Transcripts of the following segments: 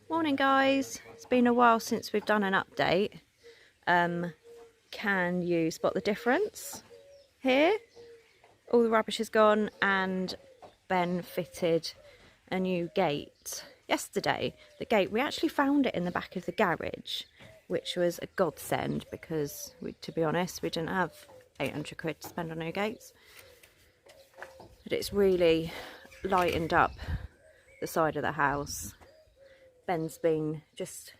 Morning guys, it's been a while since we've done an update. Can you spot the difference here? All the rubbish is gone and Ben fitted a new gate yesterday. The gate, we actually found it in the back of the garage, which was a godsend because to be honest, we didn't have 800 quid to spend on new gates. But it's really lightened up the side of the house. Ben's been just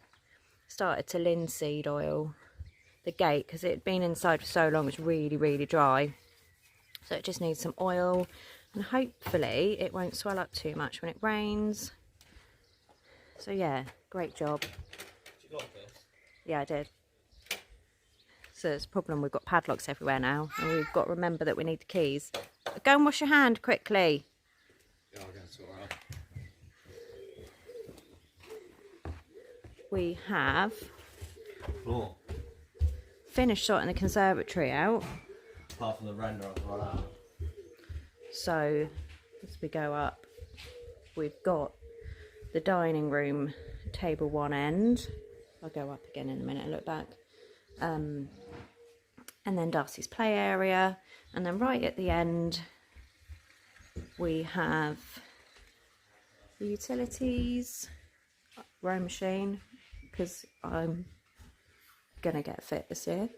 started to linseed oil the gate because it had been inside for so long. It's really dry, so it just needs some oil, and hopefully it won't swell up too much when it rains. So yeah, great job. You got this? Yeah, I did. So it's a problem, we've got padlocks everywhere now, and we've got to remember that we need the keys. Go and wash your hand quickly. Yeah, I'll go and sort that out. We have Floor. finished sorting the conservatory out. Apart from the render I've run out. So as we go up, we've got the dining room table one end. I'll go up again in a minute and look back. And then Darcy's play area, and then right at the end we have the utilities, row machine, because I'm gonna get fit this year.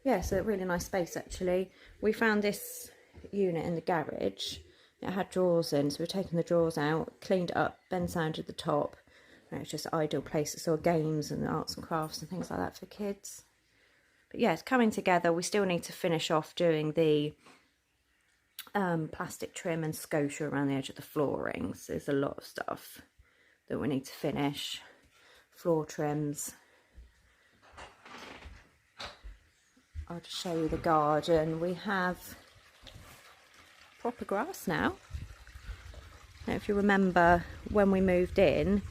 Yeah, so a really nice space actually. We found this unit in the garage. It had drawers in, so we've taken the drawers out, cleaned it up, Ben sounded the top. And it's just an ideal place to store games and arts and crafts and things like that for kids. But yeah, it's coming together. We still need to finish off doing the plastic trim and scotia around the edge of the floorings. There's a lot of stuff that we need to finish. Floor trims. I'll just show you the garden. We have proper grass now. Now, if you remember when we moved in,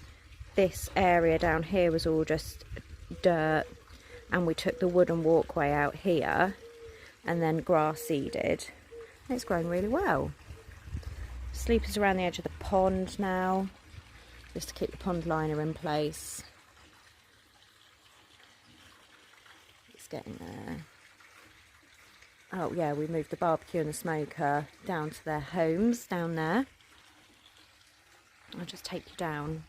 this area down here was all just dirt, and we took the wooden walkway out here and then grass seeded. It's grown really well. Sleepers around the edge of the pond now, just to keep the pond liner in place. It's getting there. Oh yeah, we moved the barbecue and the smoker down to their homes down there. I'll just take you down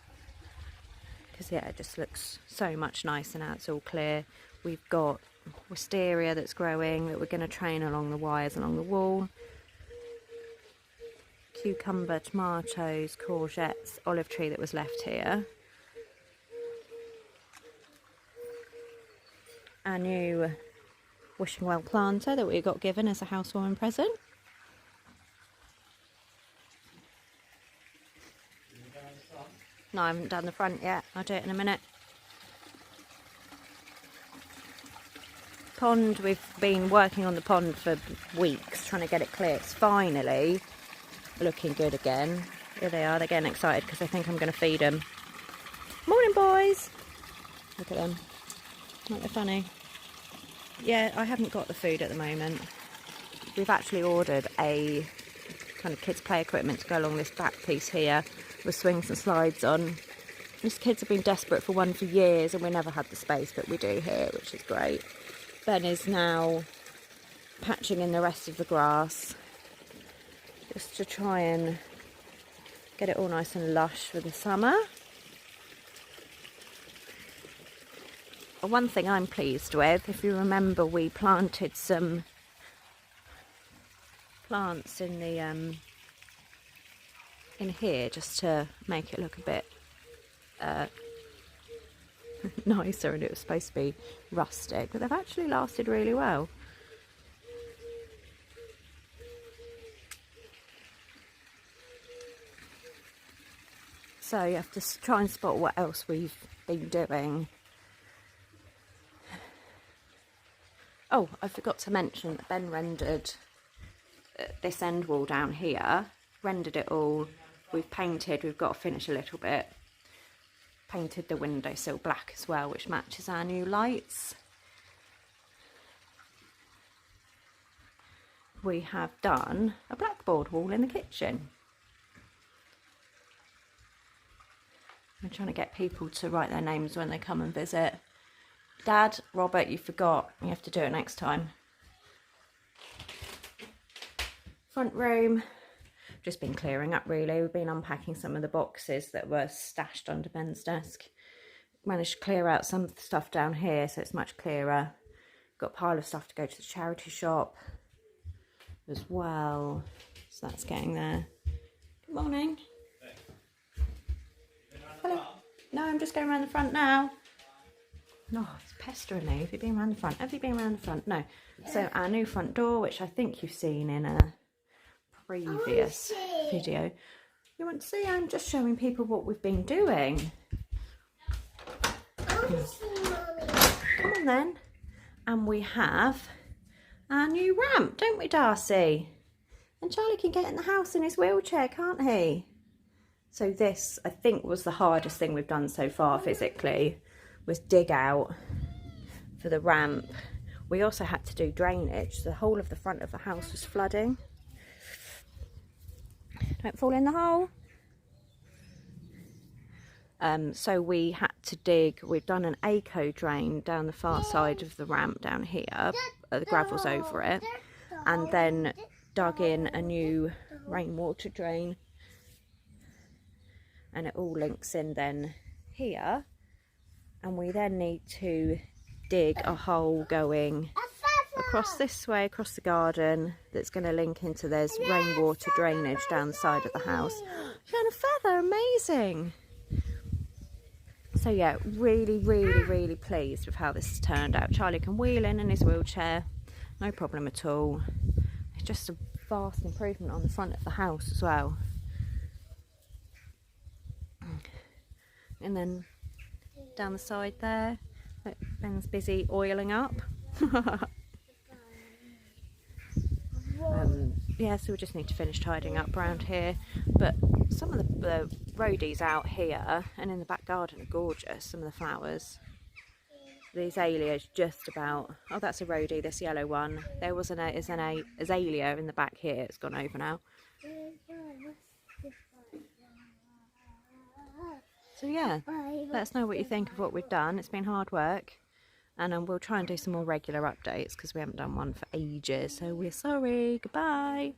because yeah, it just looks so much nicer now. It's all clear. We've got wisteria that's growing that we're going to train along the wires along the wall. Cucumber, tomatoes, courgettes, olive tree that was left here. Our new wishing well planter that we got given as a housewarming present. No, I haven't done the front yet. I'll do it in a minute. Pond, we've been working on the pond for weeks, trying to get it clear. It's finally looking good again. Here they are, they're getting excited because they think I'm going to feed them. Morning, boys! Look at them. Aren't they funny? Yeah, I haven't got the food at the moment. We've actually ordered a kind of kids play equipment to go along this back piece here with swings and slides on. These kids have been desperate for one for years and we never had the space, but we do here, which is great. Ben is now patching in the rest of the grass just to try and get it all nice and lush for the summer. One thing I'm pleased with, if you remember, we planted some plants in the in here just to make it look a bit nicer, and it was supposed to be rustic, but they've actually lasted really well. So you have to try and spot what else we've been doing. Oh, I forgot to mention that Ben rendered this end wall down here, rendered it all. We've painted, we've got to finish a little bit. Painted the windowsill black as well, which matches our new lights. We have done a blackboard wall in the kitchen. I'm trying to get people to write their names when they come and visit. Dad, Robert, you forgot. You have to do it next time. Front room. Just been clearing up really. We've been unpacking some of the boxes that were stashed under Ben's desk. Managed to clear out some stuff down here so it's much clearer. Got a pile of stuff to go to the charity shop as well. So that's getting there. Good morning. Hello. No, I'm just going around the front now. No, it's pestering me. Have you been around the front? Have you been around the front? No. So our new front door, which I think you've seen in a previous video. You want to see? I'm just showing people what we've been doing. Come on then. And we have our new ramp, don't we, Darcy? And Charlie can get in the house in his wheelchair, can't he? So this, I think, was the hardest thing we've done so far physically, was dig out for the ramp. We also had to do drainage. The whole of the front of the house was flooding. Don't fall in the hole. So we had to dig, we've done an eco drain down the far side of the ramp down here, the gravel's over it, and then dug in a new rainwater drain, and it all links in then here, and we then need to dig a hole going across this way, across the garden, that's going to link into, there's rainwater drainage down the side of the house. And a feather, amazing! So yeah, really pleased with how this has turned out. Charlie can wheel in his wheelchair, no problem at all. It's just a vast improvement on the front of the house as well. And then down the side there, Ben's busy oiling up. Yeah, so we just need to finish tidying up around here, but some of the roadies out here and in the back garden are gorgeous. Some of the flowers, the azaleas just about, oh that's a roadie, this yellow one. There was an azalea in the back here, it's gone over now. So yeah, let us know what you think of what we've done. It's been hard work, and we'll try and do some more regular updates because we haven't done one for ages, so we're sorry. Goodbye.